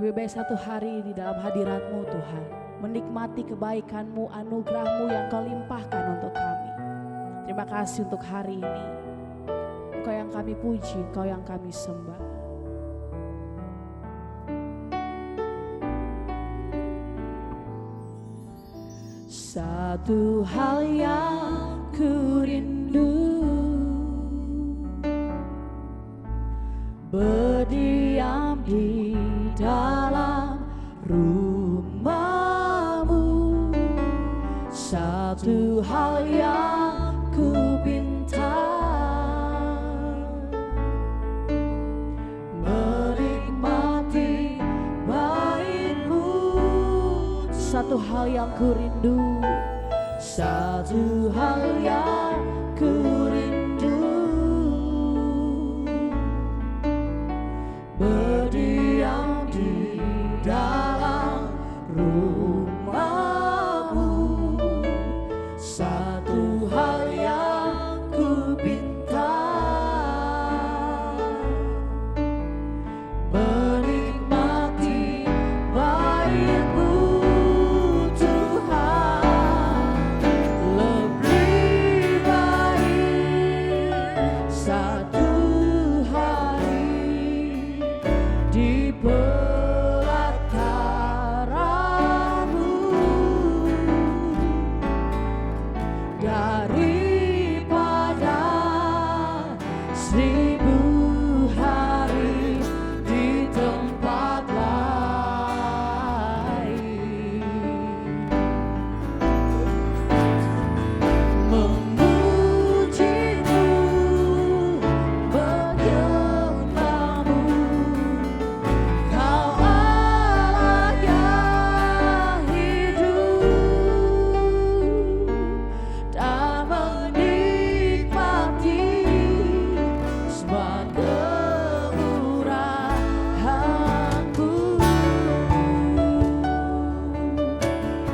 Lebih baik satu hari di dalam hadirat-Mu Tuhan, menikmati kebaikan-Mu, anugerah-Mu yang Kau limpahkan untuk kami. Terima kasih untuk hari ini. Engkau yang kami puji, Engkau yang kami sembah. Satu hal yang ku rindu, berdiam di dalam rumah-Mu. Satu hal yang ku pinta, menikmati bait-Mu. Satu hal yang ku rindu, satu hal yang ku rindu, berdiam di dalam rumah-Mu. Satu hal yang ku pinta, menikmati bait-Mu Tuhan. Lebih baik satu hari di pelataran-Mu daripada 1000 hari di tempat lain. Memuji-Mu, menyembah-Mu, Kau Allah yang hidup, dan menikmati semua kemurahan-Mu.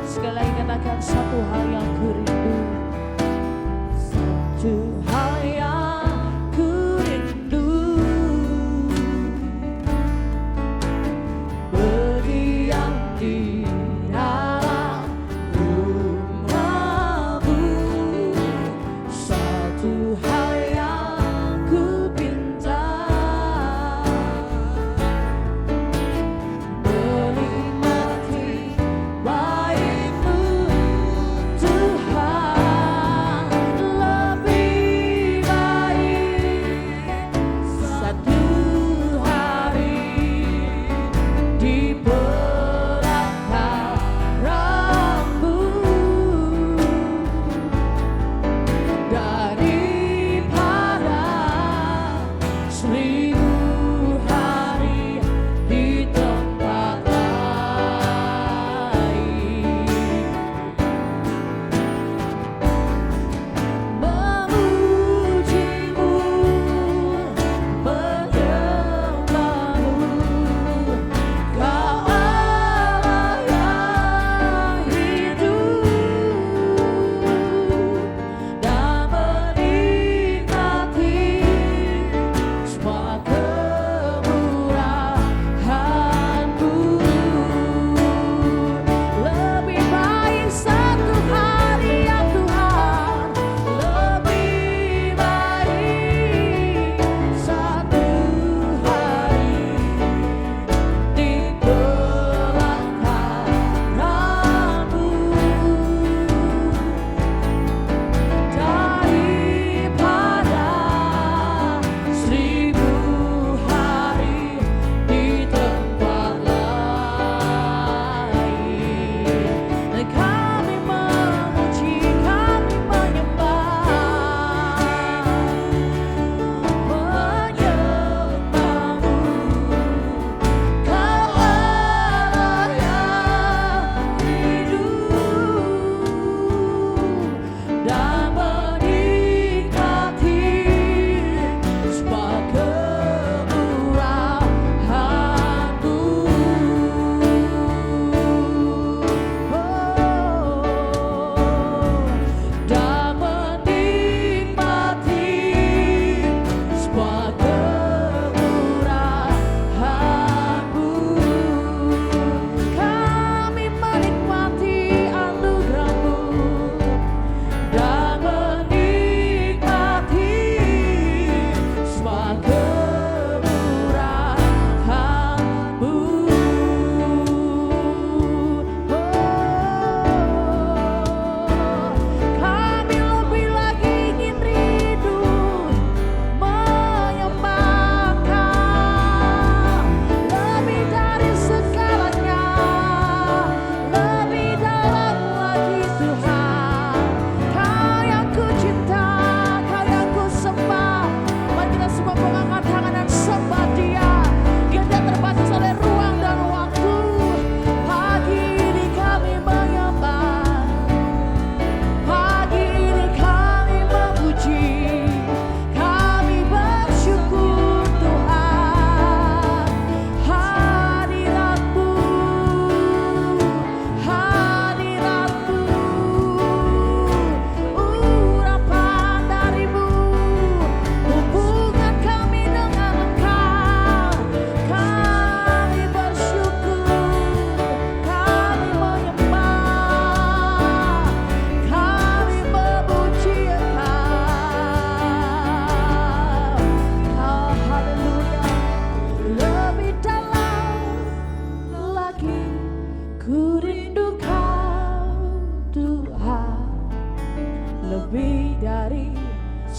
Sekali lagi katakan, satu hal yang ku rindu, satu hal yang ku rindu, berdiam di dalam rumah-Mu. Satu hal yang ku pinta, menikmati bait-Mu Tuhan.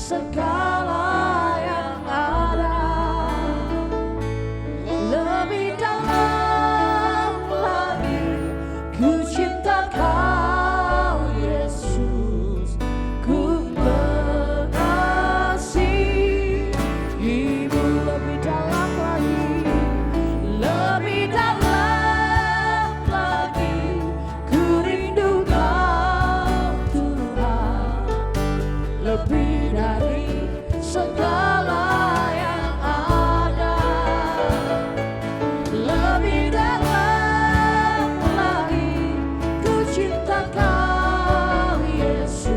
segala yang ada. Lebih dalam lagi ku cinta Kau Yesus, ku mengasihimu. Lebih dalam lagi, lebih dalam lagi ku rindu Kau Tuhan. Lebih dari segala yang ada. Lebih dalam lagi ku cinta Kau Yesus,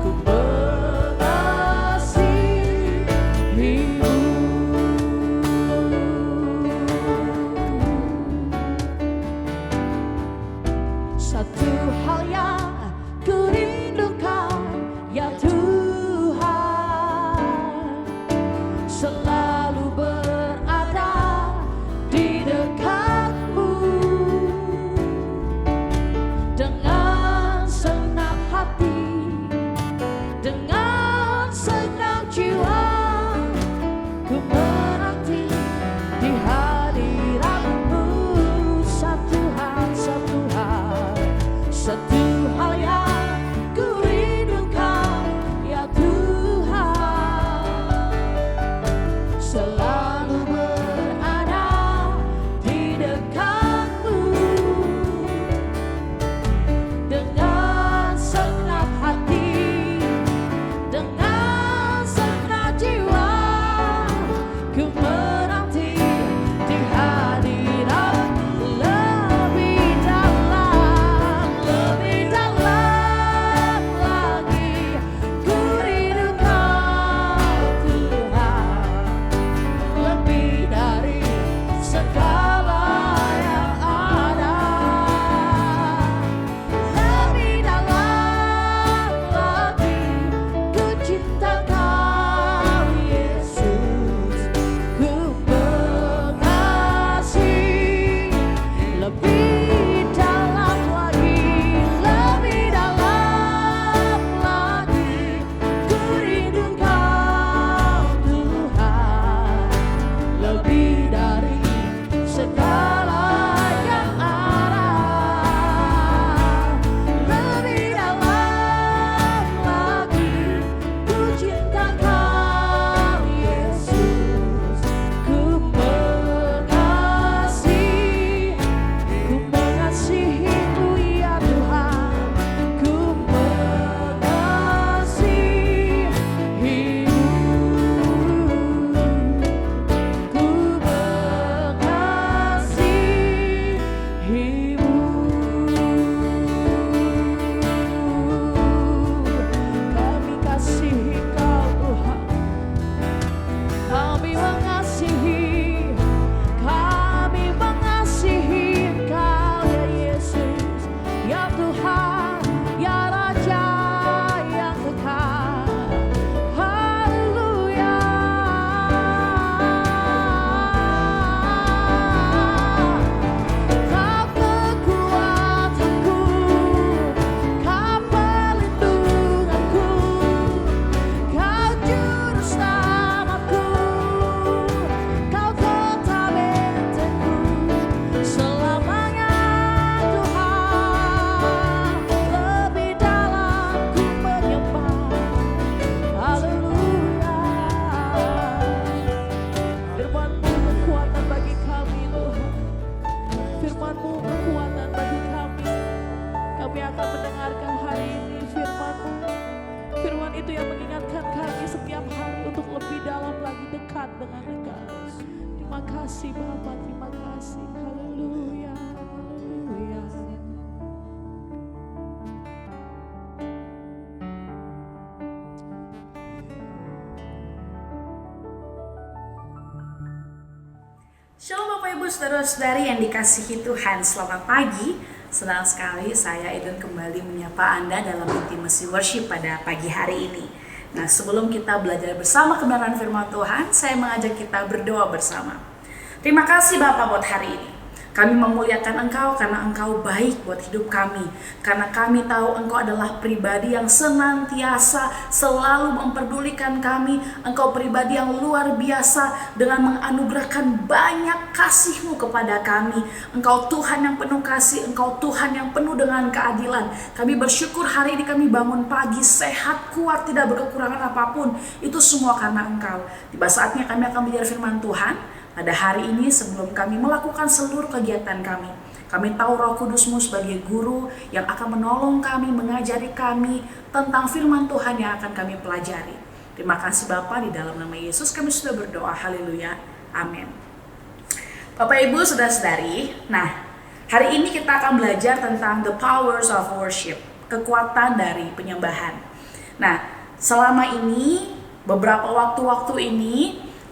ku mengasihimu. Satu hal yang ku rindukan, ya Tuhan, selalu berada di dekat-Mu. Dengan senang hati, dengan senang jiwa, ku menanti di hadirat-Mu. Satu hal, satu hal yang ku rindukan, ya Tuhan, selalu berada di dekat-Mu. Dengan senang hati, dengan senang jiwa, ku menanti di hadirat-Mu. Lebih dalam lagi ku rindu Kau Tuhan. Lebih dari segala yang ada. Lebih dalam lagi ku cinta Kau Yesus, ku mengasihi. Lebih dalam lagi, lebih dalam lagi ku rindu Kau Tuhan. Lebih dari segala yang ada. Lebih dalam lagi ku cinta Kau Yesus, ku mengasihi-Mu ya Tuhan, ku mengasihi-Mu, ku mengasihi-Mu. Kami kasihi Kau Tuhan, kami mengasihi, kami mengasihi Kau ya Yesus, ya Tuhan, ya Raja yang kekal. Haleluya. Kau kekuatanku, Kau perlindunganku, Kau juru selamatku, Kau kota bentengku selamanya Tuhan. Lebih dalam ku menyembah. Haleluya. Firman-Mu kekuatan bagi kami Tuhan. Firman-Mu kekuatan bagi kami. Kami akan mendengarkan hari ini firman-Mu. Firman itu yang mengingatkan kami setiap hari untuk lebih dalam lagi dekat dengan Engkau. Terima kasih Bapa, terima kasih. Haleluya, haleluya. Shalom Bapak Ibu Saudara-saudari yang dikasihi Tuhan, selamat pagi. Senang sekali saya Eden kembali menyapa Anda dalam intimacy worship pada pagi hari ini. Nah, sebelum kita belajar bersama kebenaran firman Tuhan, saya mengajak kita berdoa bersama. Terima kasih Bapak buat hari ini. Kami memuliakan Engkau karena Engkau baik buat hidup kami. Karena kami tahu Engkau adalah pribadi yang senantiasa selalu memperdulikan kami. Engkau pribadi yang luar biasa dengan menganugerahkan banyak kasih-Mu kepada kami. Engkau Tuhan yang penuh kasih, Engkau Tuhan yang penuh dengan keadilan. Kami bersyukur hari ini kami bangun pagi sehat, kuat, tidak berkekurangan apapun. Itu semua karena Engkau. Tiba saatnya kami akan belajar firman Tuhan. Pada hari ini sebelum kami melakukan seluruh kegiatan kami tahu Roh Kudus-Mu sebagai guru yang akan menolong kami, mengajari kami tentang firman Tuhan yang akan kami pelajari. Terima kasih Bapa, di dalam nama Yesus kami sudah berdoa, haleluya, amin. Bapak Ibu Saudara-saudari, nah hari ini kita akan belajar tentang the powers of worship, kekuatan dari penyembahan. Nah selama ini, beberapa waktu-waktu ini,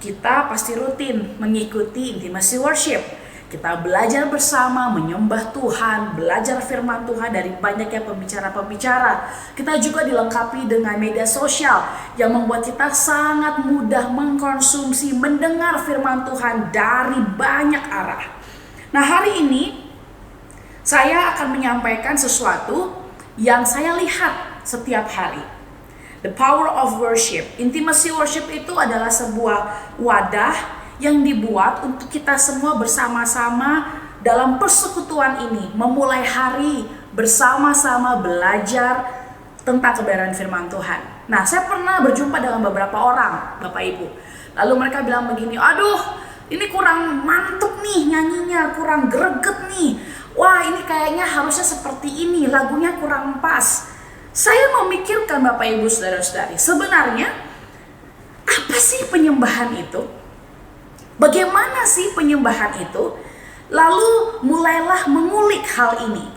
kita pasti rutin mengikuti intimacy worship. Kita belajar bersama, menyembah Tuhan, belajar firman Tuhan dari banyaknya pembicara-pembicara. Kita juga dilengkapi dengan media sosial yang membuat kita sangat mudah mengkonsumsi, mendengar firman Tuhan dari banyak arah. Nah hari ini, saya akan menyampaikan sesuatu yang saya lihat setiap hari. The power of worship. Intimacy worship itu adalah sebuah wadah yang dibuat untuk kita semua bersama-sama dalam persekutuan ini, memulai hari bersama-sama belajar tentang kebenaran firman Tuhan. Nah, saya pernah berjumpa dengan beberapa orang, Bapak Ibu. Lalu mereka bilang begini, aduh ini kurang mantep nih nyanyinya, kurang greget nih. Wah ini kayaknya harusnya seperti ini, lagunya kurang pas. Saya memikirkan Bapak Ibu Saudara-saudari, sebenarnya apa sih penyembahan itu? Bagaimana sih penyembahan itu? Lalu mulailah mengulik hal ini.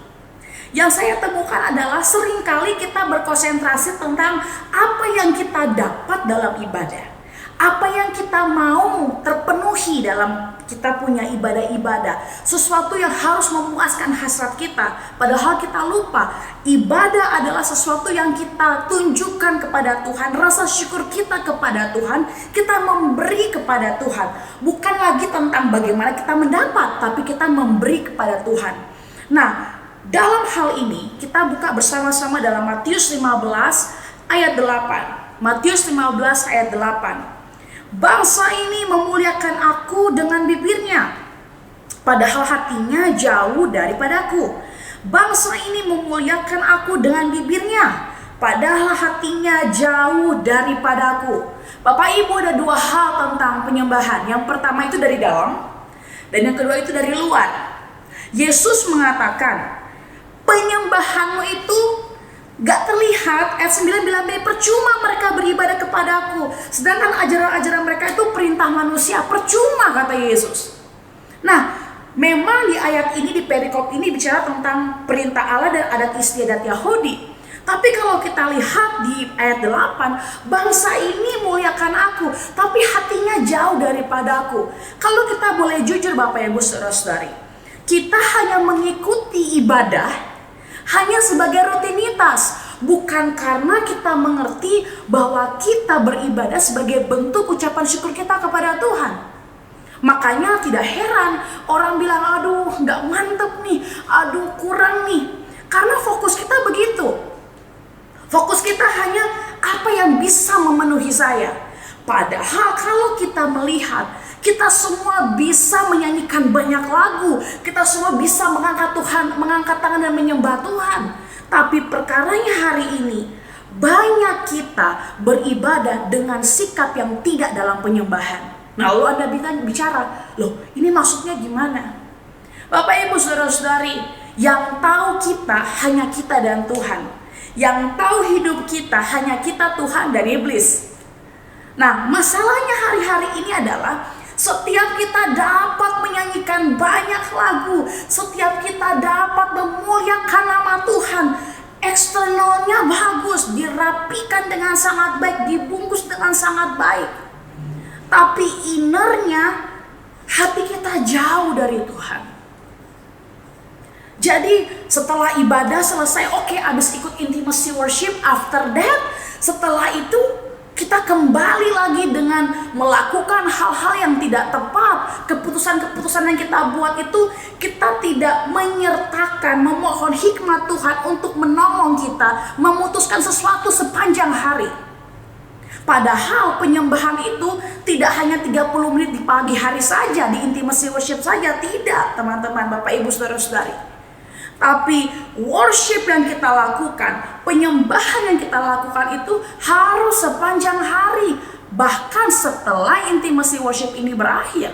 Yang saya temukan adalah seringkali kita berkonsentrasi tentang apa yang kita dapat dalam ibadah. Apa yang kita mau terpenuhi dalam kita punya ibadah-ibadah. Sesuatu yang harus memuaskan hasrat kita. Padahal kita lupa, ibadah adalah sesuatu yang kita tunjukkan kepada Tuhan. Rasa syukur kita kepada Tuhan, kita memberi kepada Tuhan. Bukan lagi tentang bagaimana kita mendapat, tapi kita memberi kepada Tuhan. Nah, dalam hal ini kita buka bersama-sama dalam Matius 15 ayat 8. Matius 15 ayat 8. Bangsa ini memuliakan aku dengan bibirnya, padahal hatinya jauh daripadaku. Bangsa ini memuliakan aku dengan bibirnya, padahal hatinya jauh daripadaku. Bapak Ibu, ada dua hal tentang penyembahan. Yang pertama itu dari dalam, dan yang kedua itu dari luar. Yesus mengatakan, penyembahanmu itu gak terlihat. Ayat 9 bilang, percuma mereka beribadah kepadaku, sedangkan ajaran-ajaran mereka itu perintah manusia. Percuma, kata Yesus. Nah, memang di ayat ini, di perikop ini bicara tentang perintah Allah dan adat istiadat Yahudi. Tapi kalau kita lihat di ayat 8, bangsa ini muliakan aku, tapi hatinya jauh daripadaku. Kalau kita boleh jujur Bapak Ibu Saudara-saudari, kita hanya mengikuti ibadah hanya sebagai rutinitas, bukan karena kita mengerti bahwa kita beribadah sebagai bentuk ucapan syukur kita kepada Tuhan. Makanya tidak heran orang bilang, aduh gak mantep nih, aduh kurang nih. Karena fokus kita begitu. Fokus kita hanya apa yang bisa memenuhi saya. Padahal kalau kita melihat, kita semua bisa menyanyikan banyak lagu, kita semua bisa mengangkat Tuhan, mengangkat tangan dan menyembah Tuhan. Tapi perkaranya hari ini, banyak kita beribadah dengan sikap yang tidak dalam penyembahan. Nah, lalu Anda bicara, loh ini maksudnya gimana? Bapak Ibu Saudara-saudari, yang tahu kita hanya kita dan Tuhan. Yang tahu hidup kita hanya kita, Tuhan, dan iblis. Nah, masalahnya hari-hari ini adalah setiap kita dapat menyanyikan banyak lagu, setiap kita dapat memuliakan nama Tuhan, eksternalnya bagus, dirapikan dengan sangat baik, dibungkus dengan sangat baik. Tapi innernya, hati kita jauh dari Tuhan. Jadi setelah ibadah selesai, oke, abis ikut intimacy worship, after that, setelah itu kita kembali lagi dengan melakukan hal-hal yang tidak tepat. Keputusan-keputusan yang kita buat itu, kita tidak menyertakan, memohon hikmat Tuhan untuk menolong kita memutuskan sesuatu sepanjang hari. Padahal penyembahan itu tidak hanya 30 menit di pagi hari saja, di intimacy worship saja. Tidak, teman-teman, Bapak Ibu Saudara-saudari. Tapi worship yang kita lakukan, penyembahan yang kita lakukan itu harus sepanjang hari. Bahkan setelah intimacy worship ini berakhir.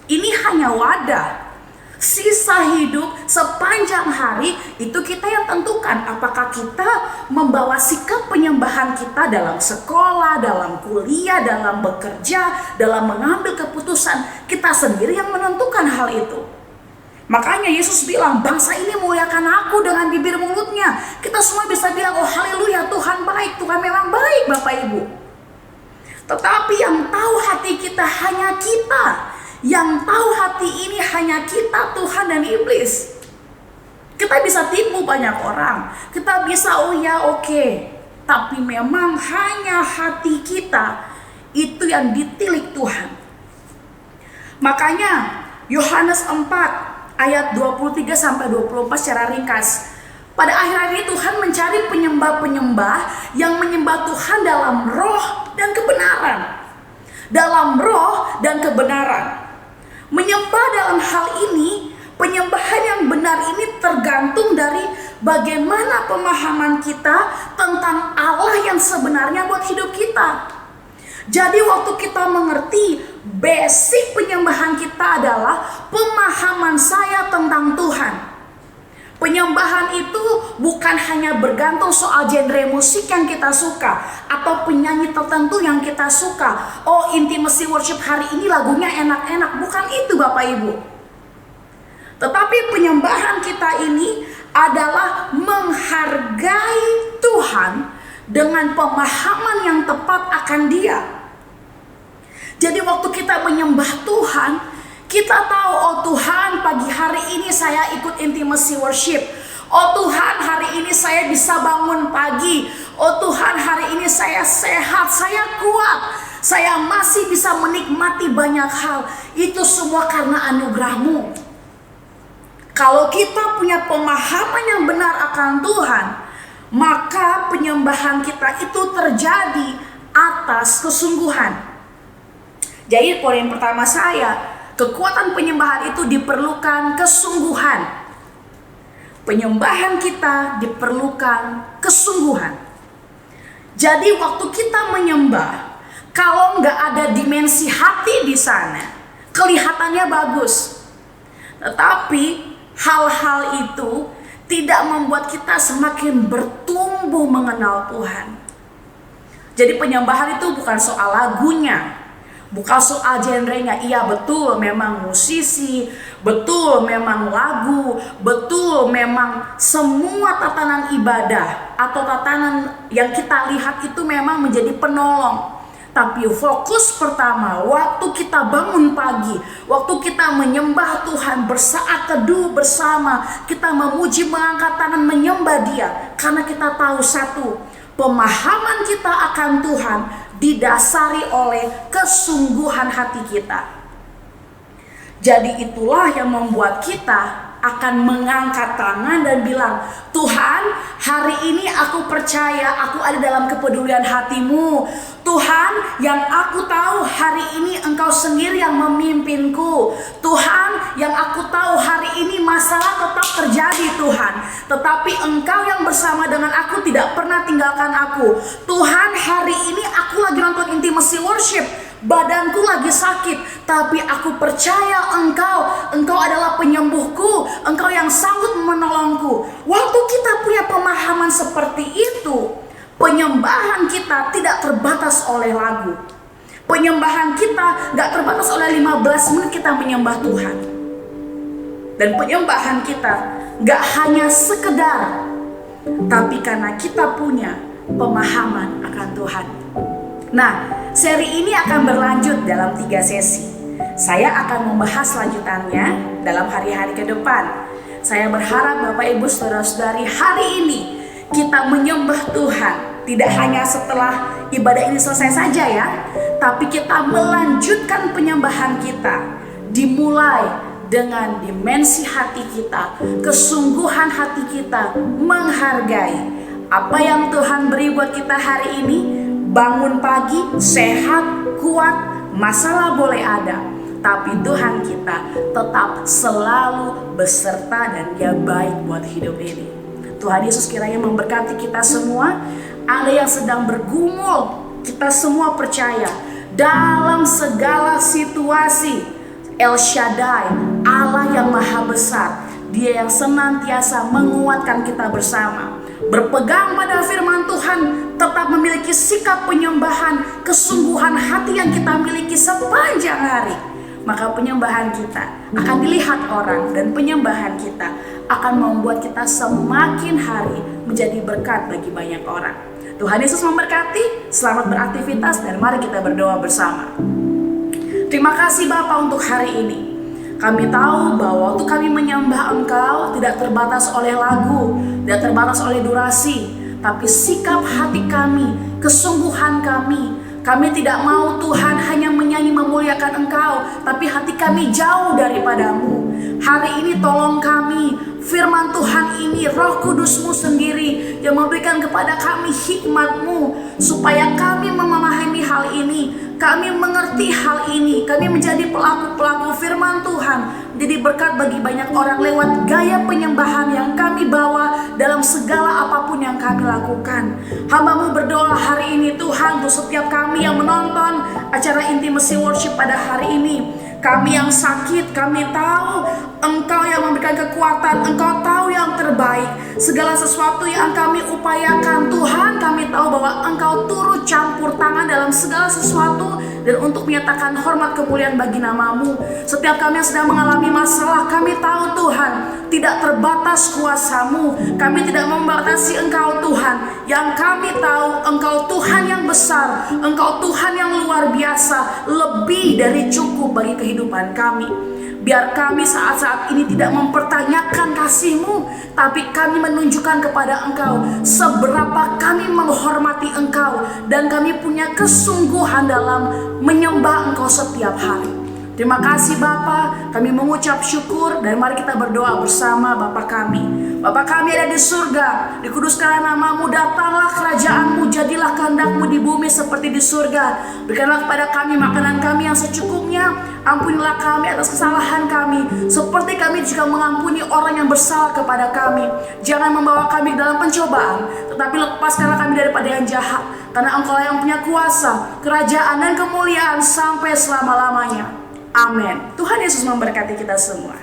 Ini hanya wadah. Sisa hidup sepanjang hari itu kita yang tentukan. Apakah kita membawa sikap penyembahan kita dalam sekolah, dalam kuliah, dalam bekerja, dalam mengambil keputusan. Kita sendiri yang menentukan hal itu. Makanya Yesus bilang, bangsa ini muliakan aku dengan bibir mulutnya. Kita semua bisa bilang, oh haleluya, Tuhan baik, Tuhan memang baik Bapak Ibu. Tetapi yang tahu hati kita hanya kita. Yang tahu hati ini hanya kita, Tuhan dan iblis. Kita bisa tipu banyak orang. Kita bisa, oh ya oke. Tapi memang hanya hati kita itu yang ditilik Tuhan. Makanya Yohanes 4 ayat 23-24 secara ringkas. Pada akhir ini Tuhan mencari penyembah-penyembah yang menyembah Tuhan dalam roh dan kebenaran. Dalam roh dan kebenaran. Menyembah dalam hal ini, penyembahan yang benar ini tergantung dari bagaimana pemahaman kita tentang Allah yang sebenarnya buat hidup kita. Jadi waktu kita mengerti basic penyembahan kita adalah pemahaman saya tentang Tuhan. Penyembahan itu bukan hanya bergantung soal genre musik yang kita suka atau penyanyi tertentu yang kita suka. Oh, intimacy worship hari ini lagunya enak-enak. Bukan itu Bapak Ibu. Tetapi penyembahan kita ini adalah menghargai Tuhan dengan pemahaman yang tepat akan Dia. Jadi waktu kita menyembah Tuhan, kita tahu, oh Tuhan, pagi hari ini saya ikut intimacy worship. Oh Tuhan, hari ini saya bisa bangun pagi. Oh Tuhan, hari ini saya sehat, saya kuat. Saya masih bisa menikmati banyak hal. Itu semua karena anugerah-Mu. Kalau kita punya pemahaman yang benar akan Tuhan, maka penyembahan kita itu terjadi atas kesungguhan. Jadi poin pertama saya, kekuatan penyembahan itu diperlukan kesungguhan. Penyembahan kita diperlukan kesungguhan. Jadi waktu kita menyembah, kalau nggak ada dimensi hati di sana, kelihatannya bagus. Tetapi hal-hal itu tidak membuat kita semakin bertumbuh mengenal Tuhan. Jadi penyembahan itu bukan soal lagunya, bukan soal genrenya. Iya betul memang musisi, betul memang lagu, betul memang semua tatanan ibadah atau tatanan yang kita lihat itu memang menjadi penolong. Tapi fokus pertama, waktu kita bangun pagi, waktu kita menyembah Tuhan, bersaat teduh bersama, kita memuji, mengangkat tangan, menyembah Dia. Karena kita tahu satu, pemahaman kita akan Tuhan didasari oleh kesungguhan hati kita. Jadi itulah yang membuat kita akan mengangkat tangan dan bilang, Tuhan, hari ini aku percaya aku ada dalam kepedulian hati-Mu. Tuhan, yang aku tahu hari ini Engkau sendiri yang memimpinku. Tuhan, yang aku tahu hari ini masalah tetap terjadi Tuhan, tetapi Engkau yang bersama dengan aku tidak pernah tinggalkan aku. Tuhan, hari ini aku lagi nonton intimacy worship, badanku lagi sakit, tapi aku percaya Engkau adalah penyembuhku, Engkau yang sanggup menolongku. Waktu kita punya pemahaman seperti itu, penyembahan kita tidak terbatas oleh lagu. Penyembahan kita gak terbatas oleh 15 menit kita menyembah Tuhan. Dan penyembahan kita gak hanya sekedar, tapi karena kita punya pemahaman akan Tuhan. Nah, seri ini akan berlanjut dalam 3 sesi. Saya akan membahas lanjutannya dalam hari-hari ke depan. Saya berharap Bapak Ibu Saudara-saudari hari ini kita menyembah Tuhan tidak hanya setelah ibadah ini selesai saja ya, tapi kita melanjutkan penyembahan kita dimulai dengan dimensi hati kita, kesungguhan hati kita menghargai apa yang Tuhan beri buat kita hari ini. Bangun pagi, sehat, kuat, masalah boleh ada, tapi Tuhan kita tetap selalu beserta dan Dia baik buat hidup ini. Tuhan Yesus kiranya memberkati kita semua. Ada yang sedang bergumul, kita semua percaya dalam segala situasi El Shaddai, Allah yang maha besar, Dia yang senantiasa menguatkan kita bersama. Berpegang pada firman Tuhan, tetap memiliki sikap penyembahan, kesungguhan hati yang kita miliki sepanjang hari, maka penyembahan kita akan dilihat orang, dan penyembahan kita akan membuat kita semakin hari menjadi berkat bagi banyak orang. Tuhan Yesus memberkati, selamat beraktivitas, dan mari kita berdoa bersama. Terima kasih Bapa untuk hari ini. Kami tahu bahwa waktu kami menyembah Engkau tidak terbatas oleh lagu, tidak terbatas oleh durasi, tapi sikap hati kami, kesungguhan kami. Kami tidak mau Tuhan hanya menyanyi memuliakan Engkau, tapi hati kami jauh daripadamu. Hari ini tolong kami, firman Tuhan ini, Roh Kudus-Mu sendiri yang memberikan kepada kami hikmat-Mu, supaya kami memahami hal ini, kami mengerti hal ini, kami menjadi pelaku-pelaku firman Tuhan, jadi berkat bagi banyak orang lewat gaya penyembahan yang kami bawa dalam segala apapun yang kami lakukan. Hamba-Mu berdoa hari ini Tuhan, untuk setiap kami yang menonton acara Intimacy Worship pada hari ini. Kami yang sakit, kami tahu Engkau yang memberikan kekuatan, Engkau tahu yang terbaik. Segala sesuatu yang kami upayakan Tuhan, kami tahu bahwa Engkau turut campur tangan dalam segala sesuatu, dan untuk menyatakan hormat kemuliaan bagi nama-Mu. Setiap kami yang sedang mengalami masalah, kami tahu Tuhan, tidak terbatas kuasa-Mu. Kami tidak membatasi Engkau Tuhan. Yang kami tahu Engkau Tuhan yang besar, Engkau Tuhan yang luar biasa, lebih dari cukup bagi kehidupan kami. Biar kami saat-saat ini tidak mempertanyakan kasih-Mu, tapi kami menunjukkan kepada Engkau seberapa kami menghormati Engkau, dan kami punya kesungguhan dalam menyembah Engkau setiap hari. Terima kasih Bapa, kami mengucap syukur, dan mari kita berdoa bersama Bapa kami. Bapa kami ada di surga, dikuduskanlah nama-Mu, datanglah kerajaan-Mu, jadilah kehendak-Mu di bumi seperti di surga. Berikanlah kepada kami makanan kami yang secukupnya, ampunilah kami atas kesalahan kami, seperti kami juga mengampuni orang yang bersalah kepada kami. Jangan membawa kami dalam pencobaan, tetapi lepaskanlah kami daripada yang jahat, karena Engkau yang punya kuasa, kerajaan, dan kemuliaan sampai selama-lamanya. Amin. Tuhan Yesus memberkati kita semua.